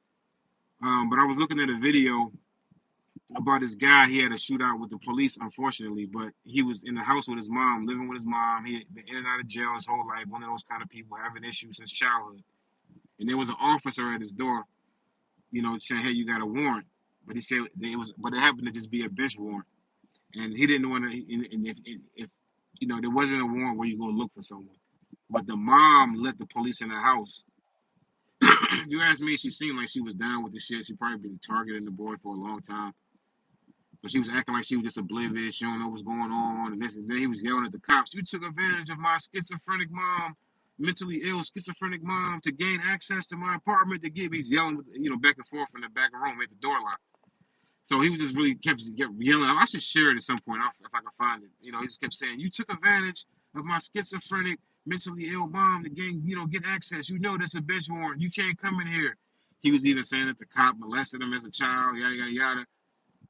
But I was looking at a video about this guy. He had a shootout with the police, unfortunately, but he was in the house with his mom, living with his mom. He had been in and out of jail his whole life. One of those kind of people having issues since childhood. And there was an officer at his door, saying, "Hey, you got a warrant." But he said but it happened to just be a bench warrant, and he didn't want to. And if there wasn't a warrant where you go look for someone, but the mom let the police in the house. You ask me, she seemed like she was down with the shit. She probably been targeting the boy for a long time. But she was acting like she was just oblivious. She don't know what's going on. And then he was yelling at the cops, "You took advantage of my schizophrenic mom, mentally ill schizophrenic mom, to gain access to my apartment to give." He's yelling, back and forth in the back of the room, made the door lock. So he was just really kept yelling. I should share it at some point if I can find it. He just kept saying, "You took advantage of my schizophrenic, mentally ill mom to gain, get access. You know that's a bench warrant. You can't come in here." He was even saying that the cop molested him as a child, yada yada yada.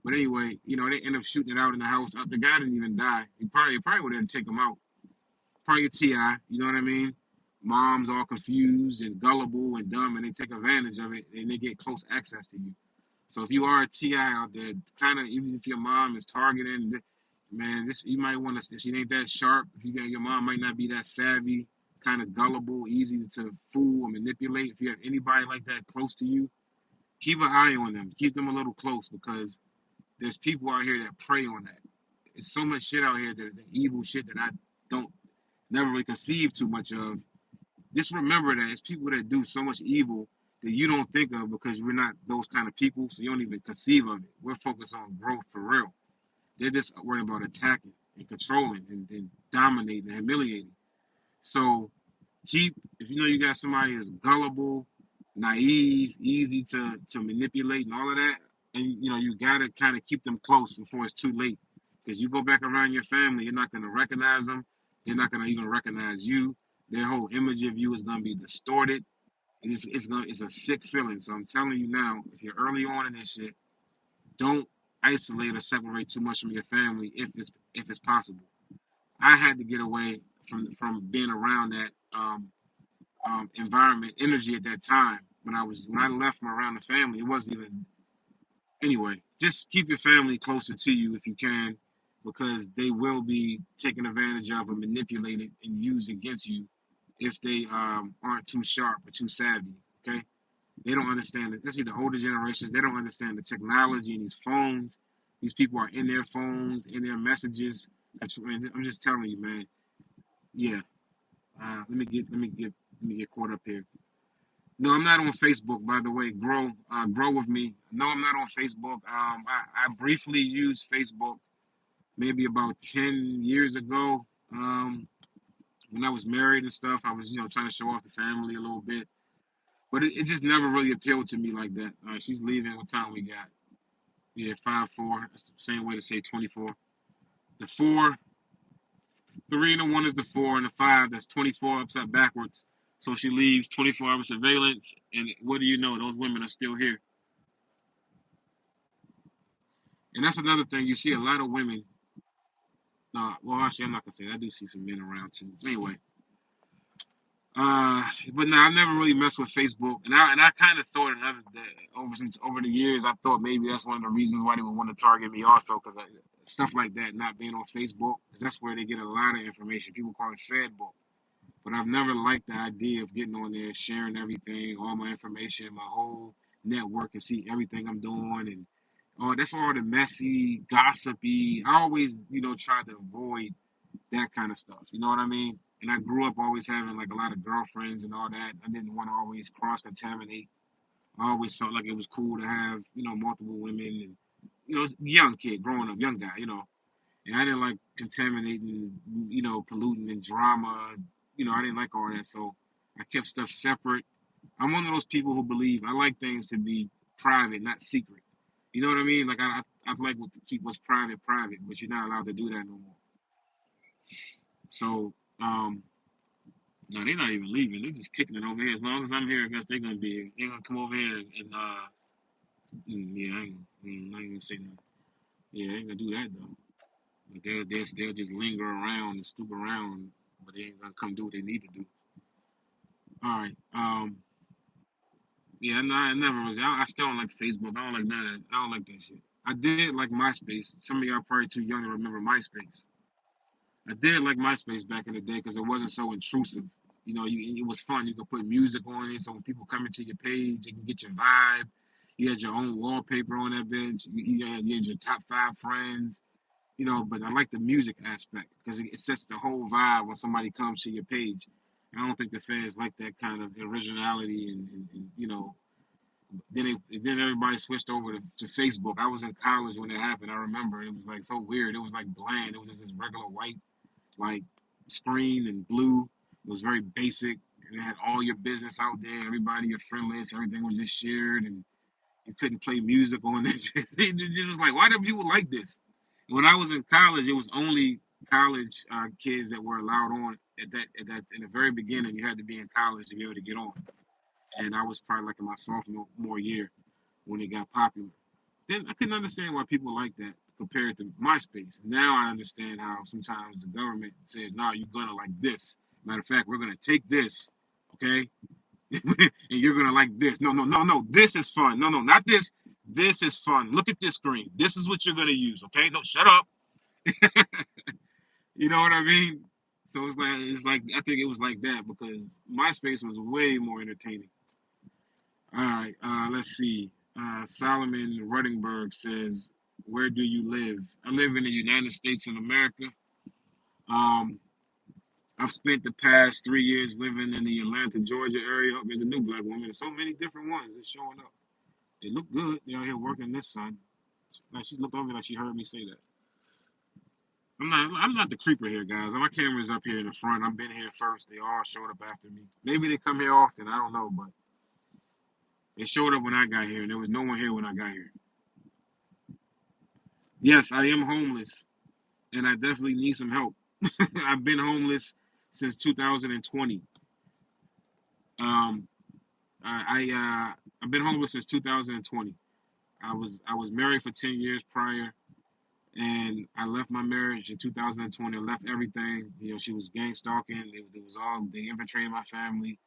But anyway, they end up shooting it out in the house. The guy didn't even die. He probably would have take him out. Probably a TI, you know what I mean? Mom's all confused and gullible and dumb, and they take advantage of it, and they get close access to you. So if you are a TI out there, kind of, even if your mom is targeting, man, you might want to. She ain't that sharp. If your mom might not be that savvy, kind of gullible, easy to fool or manipulate. If you have anybody like that close to you, keep an eye on them. Keep them a little close, because there's people out here that prey on that. It's so much shit out here, the evil shit that I don't never really conceive too much of. Just remember that it's people that do so much evil that you don't think of, because we're not those kind of people, so you don't even conceive of it. We're focused on growth for real. They're just worried about attacking and controlling and dominating and humiliating. So if you know you got somebody that's gullible, naive, easy to manipulate and all of that, and you gotta kind of keep them close before it's too late. Because you go back around your family, you're not gonna recognize them. They're not gonna even recognize you. Their whole image of you is gonna be distorted. It's a sick feeling. So I'm telling you now, if you're early on in this shit, don't isolate or separate too much from your family if it's possible. I had to get away from being around that environment, energy at that time. When I left from around the family, it wasn't even. Anyway, just keep your family closer to you if you can, because they will be taken advantage of and manipulated and used against you if they aren't too sharp or too savvy. Okay, they don't understand it. Especially the older generations, they don't understand the technology and these phones. These people are in their phones, in their messages. I'm just telling you, man. Yeah. Let me get caught up here. No, I'm not on Facebook, by the way. Grow with me. No, I'm not on Facebook. I briefly used Facebook maybe about 10 years ago. When I was married and stuff, I was trying to show off the family a little bit, but it just never really appealed to me like that. She's leaving. What time we got? Yeah, 5-4. That's the same way to say 24. The four, three and the one is the four, and the five, that's 24 upside backwards. So she leaves, 24-hour surveillance, and what do you know? Those women are still here. And that's another thing. You see a lot of women. Well, actually, I'm not gonna say that. I do see some men around too. Anyway, uh, but no, I've never really messed with Facebook, and I kind of thought another that over the years, I thought maybe that's one of the reasons why they would want to target me also, because stuff like that not being on Facebook, 'cause that's where they get a lot of information. People call it Fedbook, but I've never liked the idea of getting on there, sharing everything, all my information, my whole network, and see everything I'm doing, and that's all the messy, gossipy. I always, try to avoid that kind of stuff. You know what I mean? And I grew up always having like a lot of girlfriends and all that. I didn't want to always cross contaminate. I always felt like it was cool to have, multiple women and, young kid, growing up, young guy. And I didn't like contaminating, polluting and drama. I didn't like all that. So I kept stuff separate. I'm one of those people who believe I like things to be private, not secret. You know what I mean? Like I like to keep what's private private, but you're not allowed to do that no more. So no, they're not even leaving. They're just kicking it over here. As long as I'm here, I guess they're gonna be here. They're gonna come over here and yeah, I ain't gonna say nothing. Yeah, they ain't gonna do that though. But they'll just linger around and stoop around, but they ain't gonna come do what they need to do. All right. Yeah, no, I never was. I still don't like Facebook. I don't like none of that. I don't like that shit. I did like MySpace. Some of y'all probably too young to remember MySpace. I did like MySpace back in the day because it wasn't so intrusive. It was fun. You could put music on it, so when people come into your page, you can get your vibe. You had your own wallpaper on that bitch. You had your top 5 friends. But I like the music aspect because it sets the whole vibe when somebody comes to your page. I don't think the fans like that kind of originality and then everybody switched over to Facebook. I was in college when it happened. I remember it was like so weird. It was like bland. It was just this regular white like screen and blue. It was very basic. And it had all your business out there, everybody, your friend list, everything was just shared, and you couldn't play music on it. It's just like, why do people like this? When I was in college, it was only college kids that were allowed on at that in the very beginning. You had to be in college to be able to get on, and I was probably like in my sophomore year when it got popular. Then I couldn't understand why people like that compared to MySpace. Now I understand how sometimes the government says, "No, you're gonna like this. Matter of fact, we're gonna take this, okay, and you're gonna like this. No, no, no, no. This is fun. No, no, not this. This is fun. Look at this screen. This is what you're gonna use, okay? No, shut up. You know what I mean? So it's like I think it was like that because MySpace was way more entertaining. All right, let's see. Solomon Ruttenberg says, "Where do you live?" I live in the United States of America. Um, I've spent the past 3 years living in the Atlanta, Georgia area. Oh, there's a new black woman. There's so many different ones that's showing up. They look good. They're out here working in this sun. Like she looked over like she heard me say that. I'm not the creeper here, guys. My camera's up here in the front. I've been here first. They all showed up after me. Maybe they come here often. I don't know, but they showed up when I got here, and there was no one here when I got here. Yes, I am homeless, and I definitely need some help. I've been homeless since 2020. Um, I've been homeless since 2020. I was married for 10 years prior, and I left my marriage in 2020. I left everything. She was gang stalking. It was all they infiltrated my family.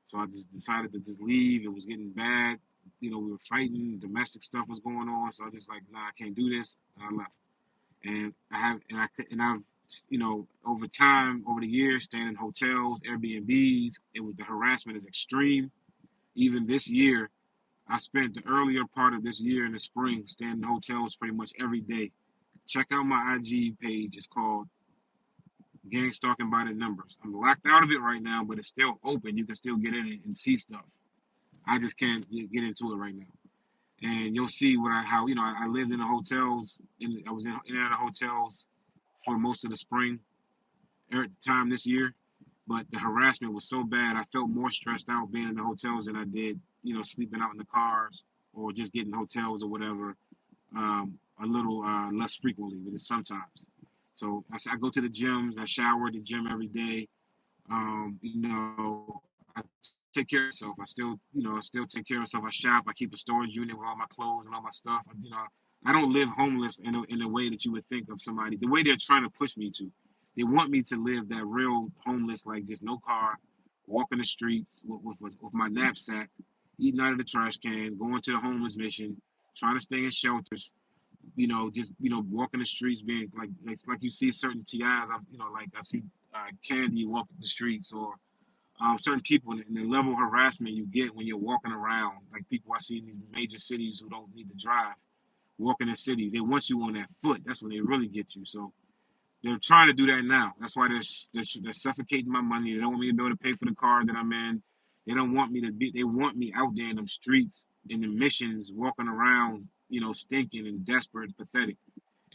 So I just decided to just leave. It was getting bad. We were fighting. Domestic stuff was going on. So I just like, nah, I can't do this. And I left. And I've over time, over the years, staying in hotels, Airbnbs. The harassment is extreme. Even this year, I spent the earlier part of this year in the spring staying in hotels pretty much every day. Check out my IG page. It's called Gang Stalking by the Numbers. I'm locked out of it right now, but it's still open. You can still get in it and see stuff. I just can't get into it right now. And you'll see how I lived in the hotels. I was in and out of hotels for most of the spring time this year. But the harassment was so bad, I felt more stressed out being in the hotels than I did, sleeping out in the cars or just getting hotels or whatever a little less frequently, but it's sometimes. So I go to the gyms. I shower at the gym every day. I take care of myself. I still take care of myself. I shop. I keep a storage unit with all my clothes and all my stuff. I don't live homeless in a way that you would think of somebody. The way they're trying to push me to, they want me to live that real homeless, like just no car, walking the streets with my knapsack, eating out of the trash can, going to the homeless mission, trying to stay in shelters. Just walking the streets, being like you see certain TIs. Like I see Candy walking the streets, or certain people, and the level of harassment you get when you're walking around, like people I see in these major cities who don't need to drive, walking in cities. They want you on that foot. That's when they really get you. So they're trying to do that now. That's why they're suffocating my money. They don't want me to be able to pay for the car that I'm in. They don't want me to be. They want me out there in them streets, in the missions, walking around, stinking and desperate, pathetic.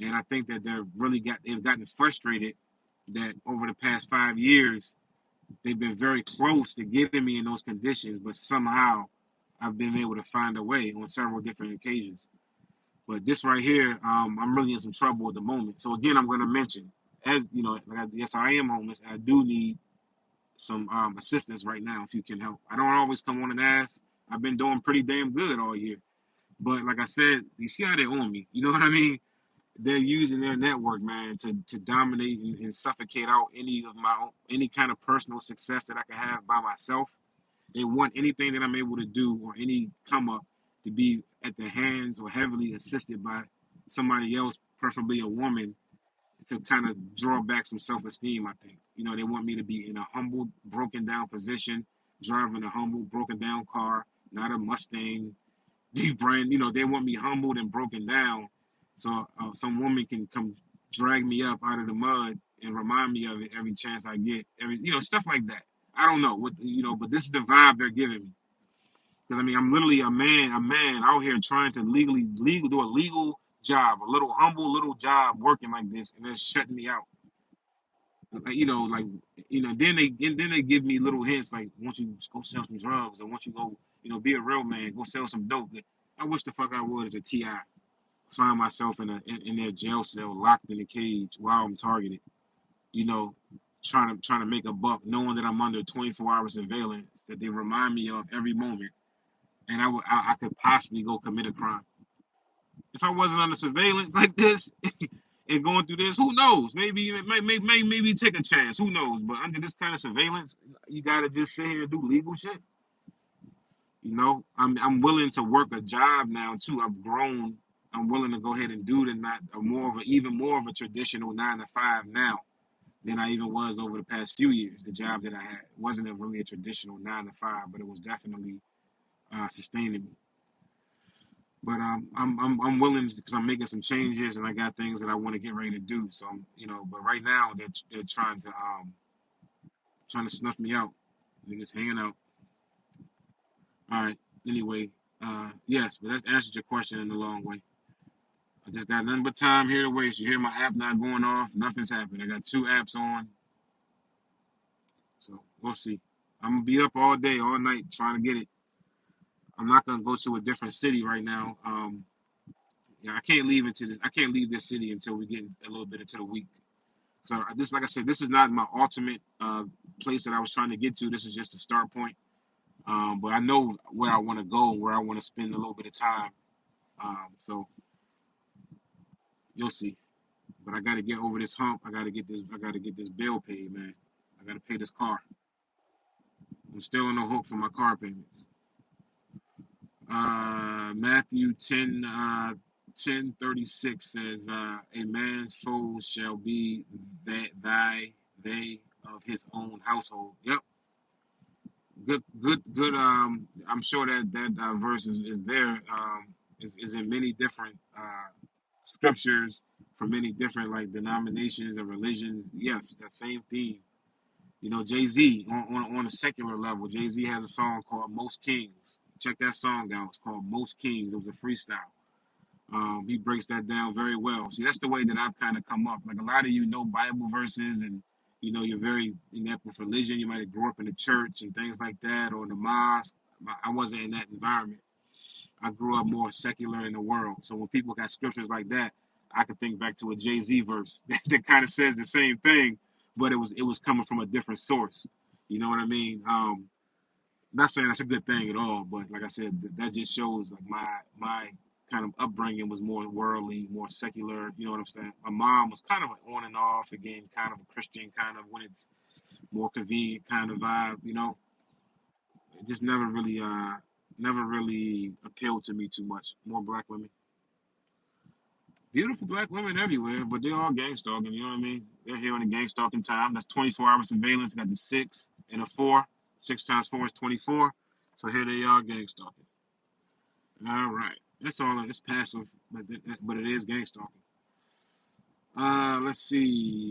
And I think that they've gotten frustrated that over the past 5 years they've been very close to getting me in those conditions, but somehow I've been able to find a way on several different occasions. But this right here, I'm really in some trouble at the moment. So again, I'm going to mention, as you know, yes, I am homeless. And I do need some assistance right now if you can help. I don't always come on and ask. I've been doing pretty damn good all year. But like I said, you see how they're on me. You know what I mean? They're using their network, man, to dominate and suffocate out any kind of personal success that I can have by myself. They want anything that I'm able to do or any come up to be at the hands or heavily assisted by somebody else, preferably a woman, to kind of draw back some self esteem, I think. They want me to be in a humble, broken down position, driving a humble, broken down car, not a Mustang, deep brand. They want me humbled and broken down so some woman can come drag me up out of the mud and remind me of it every chance I get, stuff like that. I don't know but this is the vibe they're giving me. Because I mean, I'm literally a man out here trying to legal do a legal job, a little humble little job working like this, and they're shutting me out. Like then they give me little hints like, "Want you to go sell some drugs, or want you to go, be a real man, go sell some dope." I wish the fuck I would as a TI find myself in their jail cell, locked in a cage while I'm targeted. You know, trying to make a buck, knowing that I'm under 24 hour surveillance that they remind me of every moment, and I could possibly go commit a crime. If I wasn't under surveillance like this and going through this, who knows? Maybe take a chance. Who knows? But under this kind of surveillance, you gotta just sit here and do legal shit. I'm willing to work a job now too. I've grown. I'm willing to go ahead and do the not a more of a even more of a traditional 9 to 5 now than I even was over the past few years. The job that I had wasn't really a traditional 9 to 5, but it was definitely sustaining me. But I'm willing because I'm making some changes and I got things that I want to get ready to do. So but right now they're trying to snuff me out. Niggas hanging out. All right. Anyway, yes, but that's answered your question in a long way. I just got nothing but time here to waste. You hear my app not going off? Nothing's happened. I got 2 apps on, so we'll see. I'm gonna be up all day, all night trying to get it. I'm not gonna go to a different city right now. I can't leave I can't leave this city until we get a little bit into the week. So this, like I said, this is not my ultimate place that I was trying to get to. This is just a start point. But I know where I want to go, where I want to spend a little bit of time. So you'll see. But I got to get over this hump. I got to get this. I got to get this bill paid, man. I got to pay this car. I'm still on the hook for my car payments. Matthew 10:36 says, "A man's foes shall be they of his own household." Yep, good. I'm sure that verse is there. Is in many different scriptures from many different like denominations and religions. Yes, that same theme. Jay Z on a secular level. Jay Z has a song called "Most Kings." Check that song out. It's called "Most Kings." It was a freestyle. He breaks that down very well. See, that's the way that I've kind of come up. Like a lot of know Bible verses, and you're very inept with religion. You might have grew up in the church and things like that, or in the mosque. I wasn't in that environment. I grew up more secular in the world. So when people got scriptures like that, I could think back to a Jay Z verse that kind of says the same thing, but it was coming from a different source. You know what I mean? Not saying that's a good thing at all, but like I said, that just shows like my kind of upbringing was more worldly, more secular. You know what I'm saying? My mom was kind of on and off again, kind of a Christian, kind of when it's more convenient kind of vibe. It just never really appealed to me too much. More black women, beautiful black women everywhere, but they're all gang stalking. You know what I mean? They're here in the gang stalking time. That's 24-hour surveillance. Got the 6 and a 4. 6 times 4 is 24. So here they are gang stalking. All right, that's all. It's passive, but it is gang stalking. Let's see.